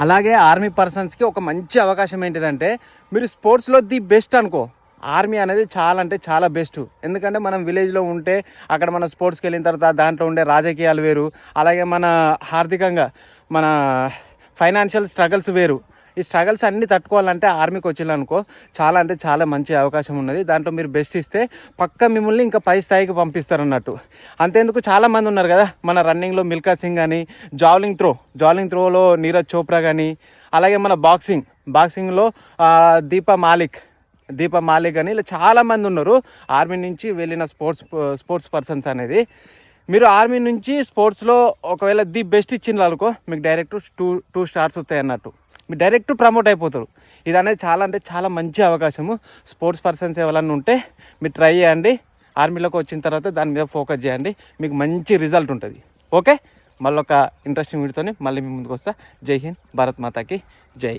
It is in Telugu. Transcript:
అలాగే ఆర్మీ పర్సన్స్కి ఒక మంచి అవకాశం ఏంటిదంటే, మీరు స్పోర్ట్స్లో ది బెస్ట్ అనుకో, ఆర్మీ అనేది చాలా అంటే చాలా బెస్ట్. ఎందుకంటే మనం విలేజ్లో ఉంటే అక్కడ మన స్పోర్ట్స్కి వెళ్ళిన తర్వాత దాంట్లో ఉండే రాజకీయాలు వేరు, అలాగే మన ఆర్థికంగా మన ఫైనాన్షియల్ స్ట్రగల్స్ వేరు. ఈ స్ట్రగల్స్ అన్నీ తట్టుకోవాలంటే ఆర్మీకి వచ్చిందనుకో చాలా అంటే చాలా మంచి అవకాశం ఉన్నది. దాంట్లో మీరు బెస్ట్ ఇస్తే పక్క మిమ్మల్ని ఇంకా పై స్థాయికి పంపిస్తారు అన్నట్టు. అంతేందుకు చాలామంది ఉన్నారు కదా, మన రన్నింగ్లో మిల్కా సింగ్ కానీ, జావలింగ్ త్రోలో నీరజ్ చోప్రా కానీ, అలాగే మన బాక్సింగ్లో దీపా మాలిక్ అని ఇలా చాలామంది ఉన్నారు ఆర్మీ నుంచి వెళ్ళిన స్పోర్ట్స్ పర్సన్స్ అనేది. మీరు ఆర్మీ నుంచి స్పోర్ట్స్లో ఒకవేళ ది బెస్ట్ ఇచ్చింది అనుకో, మీకు డైరెక్ట్ 2 స్టార్స్ వస్తాయి అన్నట్టు. మీరు డైరెక్ట్ ప్రమోట్ అయిపోతారు. ఇది అనేది చాలా అంటే చాలా మంచి అవకాశము. స్పోర్ట్స్ పర్సన్స్ ఎవరన్నా ఉంటే మీరు ట్రై చేయండి. ఆర్మీలోకి వచ్చిన తర్వాత దాని మీద ఫోకస్ చేయండి, మీకు మంచి రిజల్ట్ ఉంటుంది. ఓకే, మళ్ళీ ఒక ఇంట్రెస్టింగ్ వీడియోతో మళ్ళీ మీ ముందుకు వస్తా. జై హింద్, భారత్ మాతాకి జై.